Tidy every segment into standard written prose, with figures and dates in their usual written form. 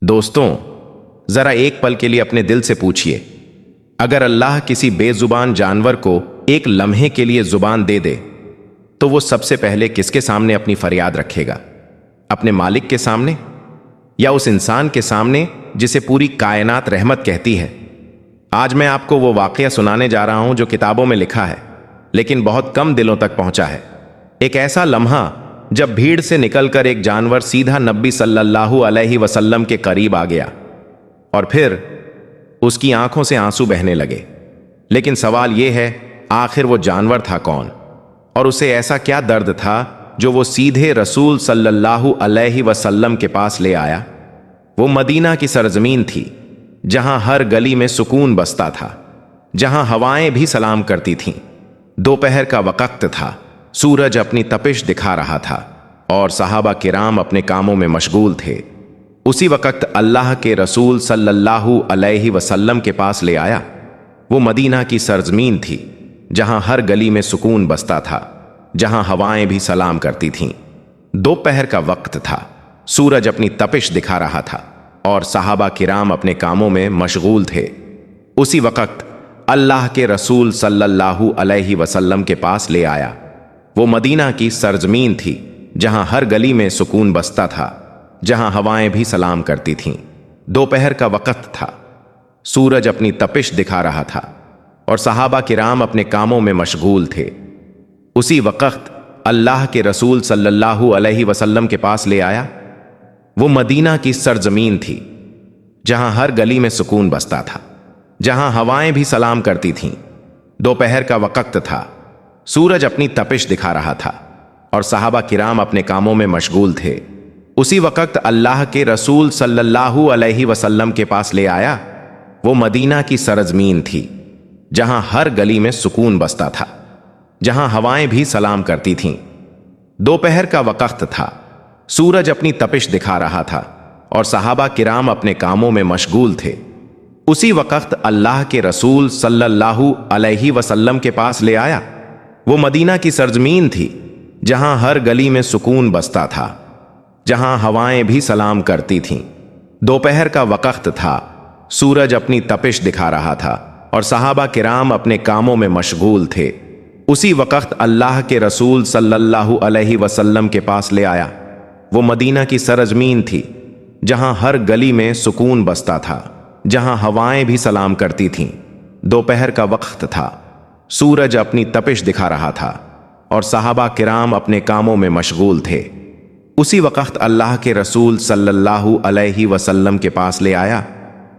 دوستوں، ذرا ایک پل کے لیے اپنے دل سے پوچھئے، اگر اللہ کسی بے زبان جانور کو ایک لمحے کے لیے زبان دے دے تو وہ سب سے پہلے کس کے سامنے اپنی فریاد رکھے گا؟ اپنے مالک کے سامنے، یا اس انسان کے سامنے جسے پوری کائنات رحمت کہتی ہے؟ آج میں آپ کو وہ واقعہ سنانے جا رہا ہوں جو کتابوں میں لکھا ہے لیکن بہت کم دلوں تک پہنچا ہے۔ ایک ایسا لمحہ جب بھیڑ سے نکل کر ایک جانور سیدھا نبی صلی اللہ علیہ وسلم کے قریب آ گیا اور پھر اس کی آنکھوں سے آنسو بہنے لگے۔ لیکن سوال یہ ہے، آخر وہ جانور تھا کون؟ اور اسے ایسا کیا درد تھا جو وہ سیدھے رسول صلی اللہ علیہ وسلم کے پاس لے آیا؟ وہ مدینہ کی سرزمین تھی جہاں ہر گلی میں سکون بستا تھا، جہاں ہوائیں بھی سلام کرتی تھیں۔ دوپہر کا وقت تھا، سورج اپنی تپش دکھا رہا تھا اور صحابہ کرام اپنے کاموں میں مشغول تھے۔ اسی وقت اللہ کے رسول صلی اللہ علیہ وسلم کے پاس لے آیا۔ وہ مدینہ کی سرزمین تھی جہاں ہر گلی میں سکون بستا تھا، جہاں ہوائیں بھی سلام کرتی تھیں۔ دوپہر کا وقت تھا، سورج اپنی تپش دکھا رہا تھا اور صحابہ کرام اپنے کاموں میں مشغول تھے۔ اسی وقت اللہ کے رسول صلی اللہ علیہ وسلم کے پاس لے آیا۔ وہ مدینہ کی سرزمین تھی جہاں ہر گلی میں سکون بستا تھا، جہاں ہوائیں بھی سلام کرتی تھیں۔ دوپہر کا وقت تھا، سورج اپنی تپش دکھا رہا تھا اور صحابہ کرام اپنے کاموں میں مشغول تھے۔ اسی وقت اللہ کے رسول صلی اللہ علیہ وسلم کے پاس لے آیا۔ وہ مدینہ کی سرزمین تھی جہاں ہر گلی میں سکون بستا تھا، جہاں ہوائیں بھی سلام کرتی تھیں۔ دوپہر کا وقت تھا، سورج اپنی تپش دکھا رہا تھا اور صحابہ کرام اپنے کاموں میں مشغول تھے۔ اسی وقت اللہ کے رسول صلی اللہ علیہ وسلم کے پاس لے آیا۔ وہ مدینہ کی سرزمین تھی جہاں ہر گلی میں سکون بستا تھا، جہاں ہوائیں بھی سلام کرتی تھیں۔ دوپہر کا وقت تھا، سورج اپنی تپش دکھا رہا تھا اور صحابہ کرام اپنے کاموں میں مشغول تھے۔ اسی وقت اللہ کے رسول صلی اللہ علیہ وسلم کے پاس لے آیا۔ وہ مدینہ کی سرزمین تھی جہاں ہر گلی میں سکون بستا تھا، جہاں ہوائیں بھی سلام کرتی تھیں۔ دوپہر کا وقت تھا، سورج اپنی تپش دکھا رہا تھا اور صحابہ کرام اپنے کاموں میں مشغول تھے۔ اسی وقت اللہ کے رسول صلی اللہ علیہ وسلم کے پاس لے آیا۔ وہ مدینہ کی سرزمین تھی جہاں ہر گلی میں سکون بستا تھا، جہاں ہوائیں بھی سلام کرتی تھیں۔ دوپہر کا وقت تھا، سورج اپنی تپش دکھا رہا تھا اور صحابہ کرام اپنے کاموں میں مشغول تھے۔ اسی وقت اللہ کے رسول صلی اللہ علیہ وسلم کے پاس لے آیا۔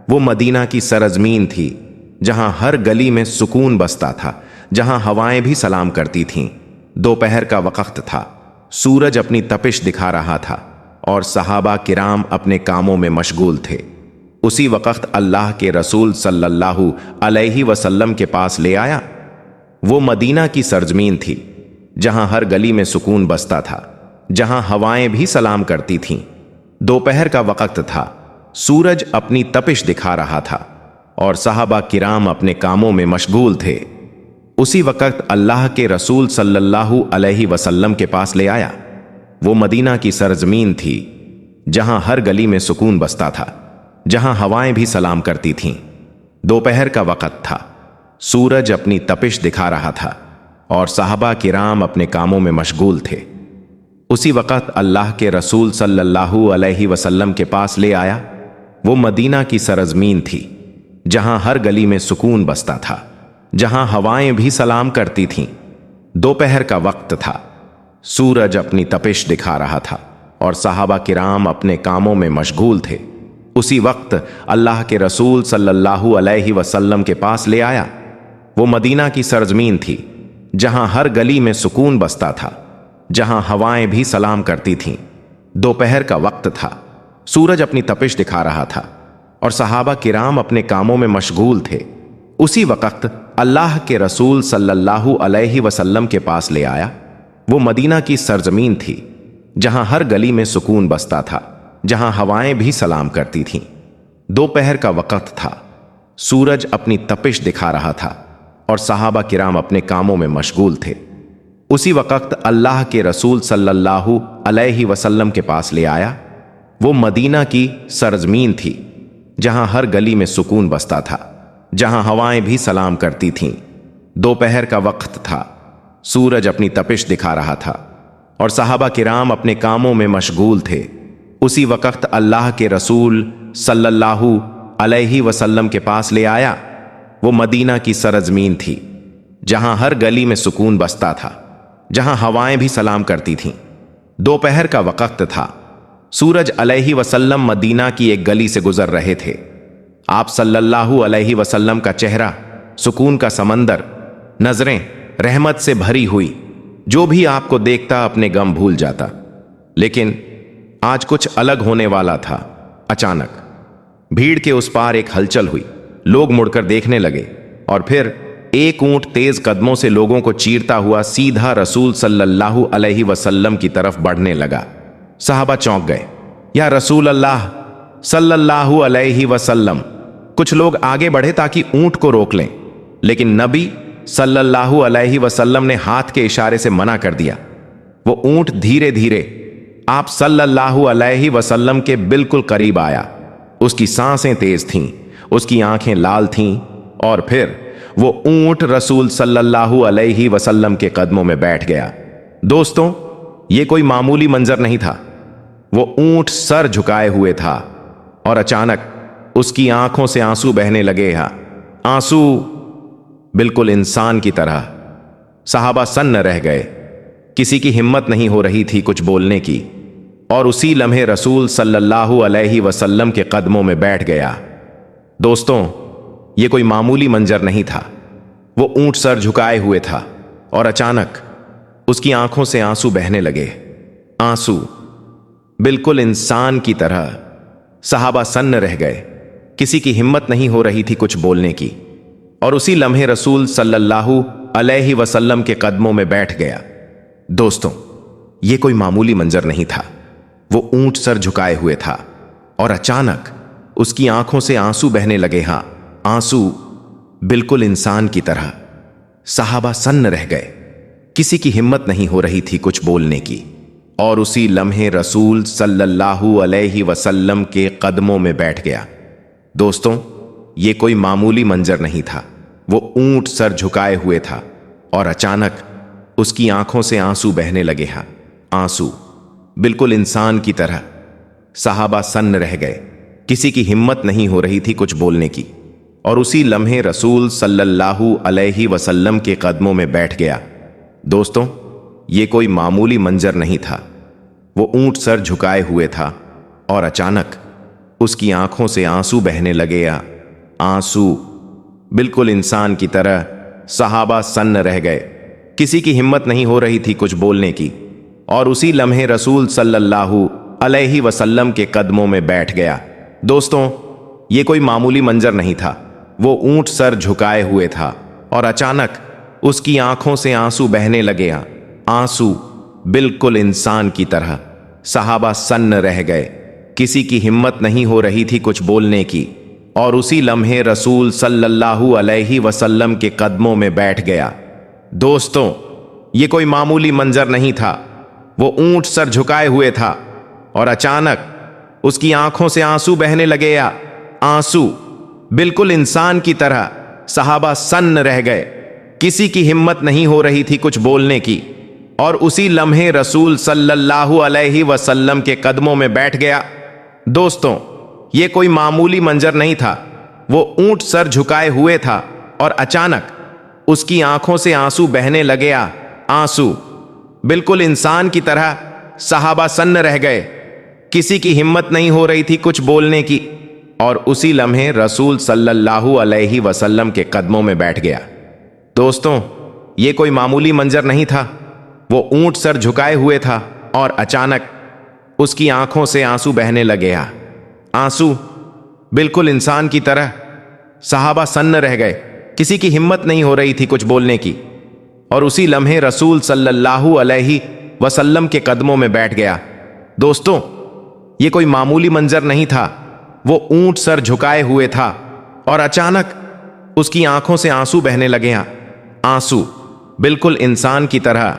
وہ مدینہ کی سرزمین تھی جہاں ہر گلی میں سکون بستا تھا، جہاں ہوائیں بھی سلام کرتی تھیں۔ دوپہر کا وقت تھا، سورج اپنی تپش دکھا رہا تھا اور صحابہ کرام اپنے کاموں میں مشغول تھے۔ اسی وقت اللہ کے رسول صلی اللہ علیہ وسلم کے پاس لے آیا۔ وہ مدینہ کی سرزمین تھی جہاں ہر گلی میں سکون بستا تھا، جہاں ہوائیں بھی سلام کرتی تھیں۔ دوپہر کا وقت تھا، سورج اپنی تپش دکھا رہا تھا اور صحابہ کرام اپنے کاموں میں مشغول تھے۔ اسی وقت اللہ کے رسول صلی اللہ علیہ وسلم کے پاس لے آیا۔ وہ مدینہ کی سرزمین تھی جہاں ہر گلی میں سکون بستا تھا، جہاں ہوائیں بھی سلام کرتی تھیں۔ دوپہر کا وقت تھا، سورج اپنی تپش دکھا رہا تھا اور صحابہ کرام اپنے کاموں میں مشغول تھے۔ اسی وقت اللہ کے رسول صلی اللہ علیہ وسلم کے پاس لے آیا۔ وہ مدینہ کی سرزمین تھی جہاں ہر گلی میں سکون بستا تھا، جہاں ہوائیں بھی سلام کرتی تھیں۔ دوپہر کا وقت تھا، سورج اپنی تپش دکھا رہا تھا اور صحابہ کرام اپنے کاموں میں مشغول تھے۔ اسی وقت اللہ کے رسول صلی اللہ علیہ وسلم کے پاس لے آیا۔ وہ مدینہ کی سرزمین تھی جہاں ہر گلی میں سکون بستا تھا، جہاں ہوائیں بھی سلام کرتی تھیں۔ دوپہر کا وقت تھا، سورج اپنی تپش دکھا رہا تھا اور صحابہ کرام اپنے کاموں میں مشغول تھے۔ اسی وقت اللہ کے رسول صلی اللہ علیہ وسلم کے پاس لے آیا۔ وہ مدینہ کی سرزمین تھی جہاں ہر گلی میں سکون بستا تھا، جہاں ہوائیں بھی سلام کرتی تھیں۔ دوپہر کا وقت تھا، سورج اپنی تپش دکھا رہا تھا اور صحابہ کرام اپنے کاموں میں مشغول تھے۔ اسی وقت اللہ کے رسول صلی اللہ علیہ وسلم کے پاس لے آیا۔ وہ مدینہ کی سرزمین تھی جہاں ہر گلی میں سکون بستا تھا، جہاں ہوائیں بھی سلام کرتی تھیں۔ دوپہر کا وقت تھا، سورج اپنی تپش دکھا رہا تھا اور صحابہ کرام اپنے کاموں میں مشغول تھے۔ اسی وقت اللہ کے رسول صلی اللہ علیہ وسلم کے پاس لے آیا۔ وہ مدینہ کی سرزمین تھی جہاں ہر گلی میں سکون بستا تھا، جہاں ہوائیں بھی سلام کرتی تھیں۔ دوپہر کا وقت تھا، سورج علیہ وسلم مدینہ کی ایک گلی سے گزر رہے تھے۔ آپ صلی اللہ علیہ وسلم کا چہرہ سکون کا سمندر، نظریں رحمت سے بھری ہوئی، جو بھی آپ کو دیکھتا اپنے غم بھول جاتا۔ لیکن آج کچھ الگ ہونے والا تھا۔ اچانک بھیڑ کے اس پار ایک ہلچل ہوئی، لوگ مڑ کر دیکھنے لگے اور پھر ایک اونٹ تیز قدموں سے لوگوں کو چیرتا ہوا سیدھا رسول صلی اللہ علیہ وسلم کی طرف بڑھنے لگا۔ صحابہ چونک گئے، یا رسول اللہ صلی اللہ علیہ وسلم۔ کچھ لوگ آگے بڑھے تاکہ اونٹ کو روک لیں، لیکن نبی صلی اللہ علیہ وسلم نے ہاتھ کے اشارے سے منع کر دیا۔ وہ اونٹ دھیرے دھیرے آپ صلی اللہ علیہ وسلم کے بالکل قریب آیا۔ اس کی سانسیں تیز تھیں، اس کی آنکھیں لال تھیں، اور پھر وہ اونٹ رسول صلی اللہ علیہ وسلم کے قدموں میں بیٹھ گیا۔ دوستوں، یہ کوئی معمولی منظر نہیں تھا۔ وہ اونٹ سر جھکائے ہوئے تھا اور اچانک اس کی آنکھوں سے آنسو بہنے لگے۔ آنسو بالکل انسان کی طرح۔ صحابہ سن رہ گئے، کسی کی ہمت نہیں ہو رہی تھی کچھ بولنے کی، اور اسی لمحے رسول صلی اللہ علیہ وسلم کے قدموں میں بیٹھ گیا۔ دوستوں، یہ کوئی معمولی منظر نہیں تھا۔ وہ اونٹ سر جھکائے ہوئے تھا اور اچانک اس کی آنکھوں سے آنسو بہنے لگے۔ آنسو بالکل انسان کی طرح۔ صحابہ سن رہ گئے، کسی کی ہمت نہیں ہو رہی تھی کچھ بولنے کی، اور اسی لمحے رسول صلی اللہ علیہ وسلم کے قدموں میں بیٹھ گیا۔ دوستوں، یہ کوئی معمولی منظر نہیں تھا۔ وہ اونٹ سر جھکائے ہوئے تھا اور اچانک اس کی آنکھوں سے آنسو بہنے لگے۔ آنسو بالکل انسان کی طرح۔ صحابہ سن رہ گئے، کسی کی ہمت نہیں ہو رہی تھی کچھ بولنے کی، اور اسی لمحے رسول صلی اللہ علیہ وسلم کے قدموں میں بیٹھ گیا۔ دوستوں، یہ کوئی معمولی منظر نہیں تھا۔ وہ اونٹ سر جھکائے ہوئے تھا اور اچانک اس کی آنکھوں سے آنسو بہنے لگے۔ آنسو بالکل انسان کی طرح۔ صحابہ سن رہ گئے، کسی کی ہمت نہیں ہو رہی تھی کچھ بولنے کی، اور اسی لمحے رسول صلی اللہ علیہ وسلم کے قدموں میں بیٹھ گیا۔ دوستوں، یہ کوئی معمولی منظر نہیں تھا۔ وہ اونٹ سر جھکائے ہوئے تھا اور اچانک اس کی آنکھوں سے آنسو بہنے لگے۔ آنسو بالکل انسان کی طرح۔ صحابہ سن رہ گئے، کسی کی ہمت نہیں ہو رہی تھی کچھ بولنے کی، اور اسی لمحے رسول صلی اللہ علیہ وسلم کے قدموں میں بیٹھ گیا۔ دوستوں، یہ کوئی معمولی منظر نہیں تھا۔ وہ اونٹ سر جھکائے ہوئے تھا اور اچانک اس کی آنکھوں سے آنسو بہنے لگے۔ آنسو بالکل انسان کی طرح۔ صحابہ سن رہ گئے، کسی کی ہمت نہیں ہو رہی تھی کچھ بولنے کی، اور اسی لمحے رسول صلی اللہ علیہ وسلم کے قدموں میں بیٹھ گیا۔ دوستوں، یہ کوئی معمولی منظر نہیں تھا۔ وہ اونٹ سر جھکائے ہوئے تھا اور اچانک اس کی آنکھوں سے آنسو بہنے لگے۔ آنسو بالکل انسان کی طرح۔ صحابہ سن رہ گئے، کسی کی ہمت نہیں ہو رہی تھی کچھ بولنے کی، اور اسی لمحے رسول صلی اللہ علیہ وسلم کے قدموں میں بیٹھ گیا۔ دوستوں، یہ کوئی معمولی منظر نہیں تھا۔ وہ اونٹ سر جھکائے ہوئے تھا اور اچانک اس کی آنکھوں سے آنسو بہنے لگے۔ آنسو بالکل انسان کی طرح۔ صحابہ سن رہ گئے، کسی کی ہمت نہیں ہو رہی تھی کچھ بولنے کی، اور اسی لمحے رسول صلی اللہ علیہ وسلم کے قدموں میں بیٹھ گیا۔ دوستوں، یہ کوئی معمولی منظر نہیں تھا۔ وہ اونٹ سر جھکائے ہوئے تھا اور اچانک اس کی آنکھوں سے آنسو بہنے لگے۔ آنسو بالکل انسان کی طرح۔ صحابہ سن رہ گئے، کسی کی ہمت نہیں ہو رہی تھی کچھ بولنے کی، اور اسی لمحے رسول صلی اللہ علیہ وسلم کے قدموں میں بیٹھ گیا۔ دوستوں، یہ کوئی معمولی منظر نہیں تھا۔ وہ اونٹ سر جھکائے ہوئے تھا اور اچانک اس کی آنکھوں سے آنسو بہنے لگے۔ آنسو بالکل انسان کی طرح۔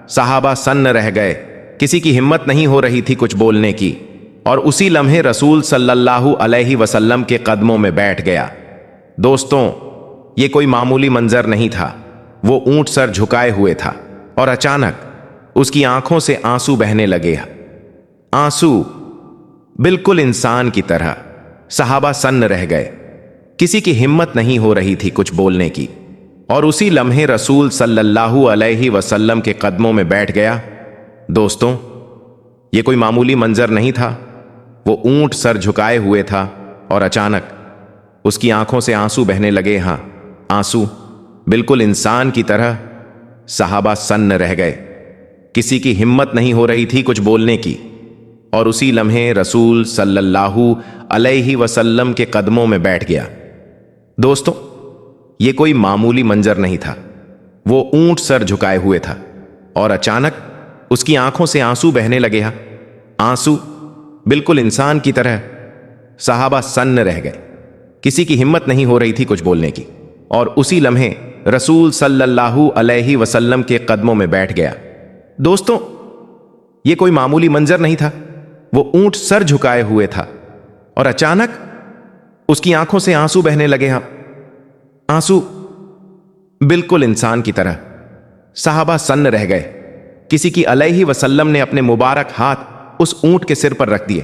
صحابہ سن رہ گئے، کسی کی ہمت نہیں ہو رہی تھی کچھ بولنے کی، اور اسی لمحے رسول صلی اللہ علیہ وسلم کے قدموں میں بیٹھ گیا۔ دوستوں، یہ کوئی معمولی منظر نہیں تھا۔ وہ اونٹ سر جھکائے ہوئے تھا اور اچانک اس کی آنکھوں سے آنسو بہنے لگے۔ آنسو بالکل انسان کی طرح۔ صحابہ سن رہ گئے، کسی کی ہمت نہیں ہو رہی تھی کچھ بولنے کی، اور اسی لمحے رسول صلی اللہ علیہ وسلم کے قدموں میں بیٹھ گیا۔ دوستوں، یہ کوئی معمولی منظر نہیں تھا۔ وہ اونٹ سر جھکائے ہوئے تھا اور اچانک اس کی آنکھوں سے آنسو بہنے لگے۔ ہاں، آنسو بالکل انسان کی طرح۔ صحابہ سن رہ گئے، کسی کی ہمت نہیں ہو رہی تھی کچھ بولنے کی، اور اسی لمحے رسول صلی اللہ علیہ وسلم کے قدموں میں بیٹھ گیا۔ دوستوں، یہ کوئی معمولی منظر نہیں تھا۔ وہ اونٹ سر جھکائے ہوئے تھا اور اچانک اس کی آنکھوں سے آنسو بہنے لگے۔ آنسو بالکل انسان کی طرح۔ صحابہ سن رہ گئے، کسی کی ہمت نہیں ہو رہی تھی کچھ بولنے کی، اور اسی لمحے رسول صلی اللہ علیہ وسلم کے قدموں میں بیٹھ گیا۔ دوستوں، یہ کوئی معمولی منظر نہیں تھا۔ وہ اونٹ سر جھکائے ہوئے تھا اور اچانک اس کی آنکھوں سے آنسو بہنے لگے۔ آنسو بالکل انسان کی طرح۔ صحابہ سن رہ گئے، کسی کی علیہ وسلم نے اپنے مبارک ہاتھ اس اونٹ کے سر پر رکھ دیے،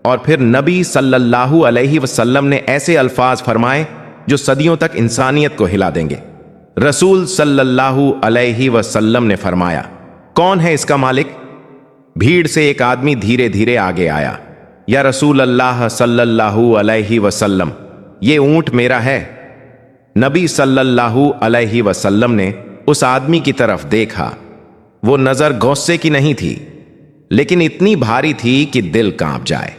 اور پھر نبی صلی اللہ علیہ وسلم نے ایسے الفاظ فرمائے جو صدیوں تک انسانیت کو ہلا دیں گے۔ رسول صلی اللہ علیہ وسلم نے فرمایا، کون ہے اس کا مالک؟ بھیڑ سے ایک آدمی دھیرے دھیرے آگے آیا۔ یا رسول اللہ صلی اللہ علیہ وسلم، یہ اونٹ میرا ہے۔ نبی صلی اللہ علیہ وسلم نے اس آدمی کی طرف دیکھا۔ وہ نظر غصے کی نہیں تھی، لیکن اتنی بھاری تھی کہ دل کانپ جائے۔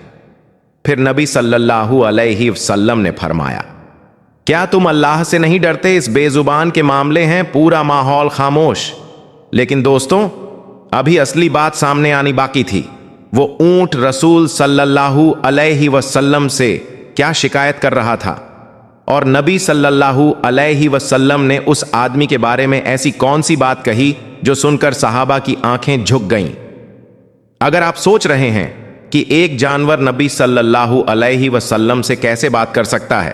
پھر نبی صلی اللہ علیہ وسلم نے فرمایا، کیا تم اللہ سے نہیں ڈرتے؟ اس بے زبان کے معاملے ہیں۔ پورا ماحول خاموش۔ لیکن دوستوں، ابھی اصلی بات سامنے آنی باقی تھی۔ وہ اونٹ رسول صلی اللہ علیہ وسلم سے کیا شکایت کر رہا تھا، اور نبی صلی اللہ علیہ وسلم نے اس آدمی کے بارے میں ایسی کون سی بات کہی جو سن کر صحابہ کی آنکھیں جھک گئیں۔ اگر آپ سوچ رہے ہیں کہ ایک جانور نبی صلی اللہ علیہ وسلم سے کیسے بات کر سکتا ہے،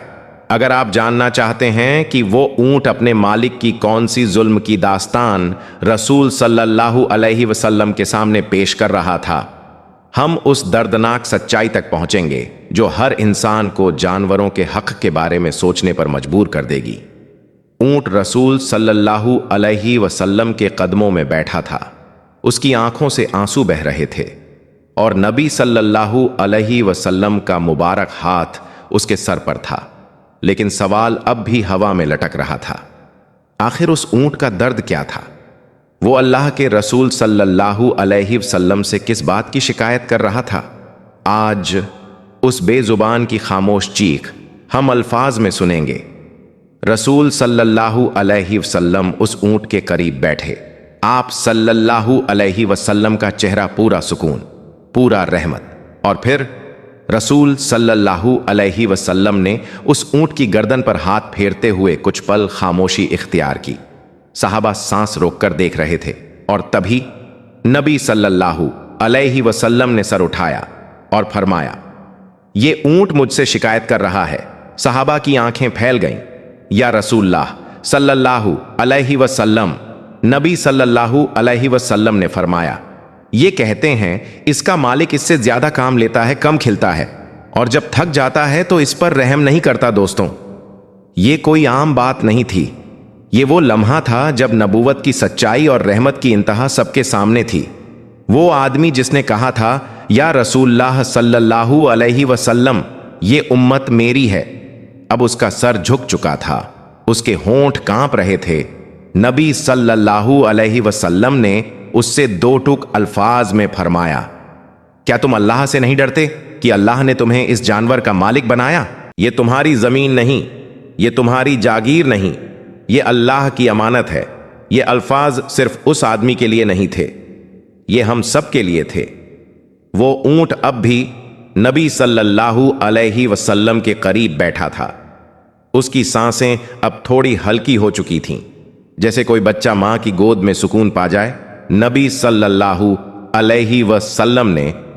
اگر آپ جاننا چاہتے ہیں کہ وہ اونٹ اپنے مالک کی کون سی ظلم کی داستان رسول صلی اللہ علیہ وسلم کے سامنے پیش کر رہا تھا، ہم اس دردناک سچائی تک پہنچیں گے جو ہر انسان کو جانوروں کے حق کے بارے میں سوچنے پر مجبور کر دے گی۔ اونٹ رسول صلی اللہ علیہ وسلم کے قدموں میں بیٹھا تھا، اس کی آنکھوں سے آنسو بہ رہے تھے، اور نبی صلی اللہ علیہ وسلم کا مبارک ہاتھ اس کے سر پر تھا، لیکن سوال اب بھی ہوا میں لٹک رہا تھا۔ آخر اس اونٹ کا درد کیا تھا؟ وہ اللہ کے رسول صلی اللہ علیہ وسلم سے کس بات کی شکایت کر رہا تھا؟ آج اس بے زبان کی خاموش چیخ ہم الفاظ میں سنیں گے۔ رسول صلی اللہ علیہ وسلم اس اونٹ کے قریب بیٹھے۔ آپ صلی اللہ علیہ وسلم کا چہرہ پورا سکون، پورا رحمت، اور پھر رسول صلی اللہ علیہ وسلم نے اس اونٹ کی گردن پر ہاتھ پھیرتے ہوئے کچھ پل خاموشی اختیار کی۔ صحابہ سانس روک کر دیکھ رہے تھے، اور تبھی نبی صلی اللہ علیہ وسلم نے سر اٹھایا اور فرمایا، یہ اونٹ مجھ سے شکایت کر رہا ہے۔ صحابہ کی آنکھیں پھیل گئیں۔ یا رسول اللہ صلی اللہ علیہ وسلم، نبی صلی اللہ علیہ وسلم نے فرمایا، یہ کہتے ہیں اس کا مالک اس سے زیادہ کام لیتا ہے، کم کھلتا ہے، اور جب تھک جاتا ہے تو اس پر رحم نہیں کرتا۔ دوستوں، یہ کوئی عام بات نہیں تھی۔ یہ وہ لمحہ تھا جب نبوت کی سچائی اور رحمت کی انتہا سب کے سامنے تھی۔ وہ آدمی جس نے کہا تھا، یا رسول اللہ صلی اللہ علیہ وسلم، یہ امت میری ہے، اب اس کا سر جھک چکا تھا، اس کے ہونٹ کانپ رہے تھے۔ نبی صلی اللہ علیہ وسلم نے اس سے دو ٹوک الفاظ میں فرمایا، کیا تم اللہ سے نہیں ڈرتے کہ اللہ نے تمہیں اس جانور کا مالک بنایا؟ یہ تمہاری زمین نہیں، یہ تمہاری جاگیر نہیں، یہ اللہ کی امانت ہے۔ یہ الفاظ صرف اس آدمی کے لیے نہیں تھے، یہ ہم سب کے لیے تھے۔ وہ اونٹ اب بھی نبی صلی اللہ علیہ وسلم کے قریب بیٹھا تھا۔ اس کی سانسیں اب تھوڑی ہلکی ہو چکی تھیں، جیسے کوئی بچہ ماں کی گود میں سکون پا جائے۔ نبی صلی اللہ علیہ وسلم نے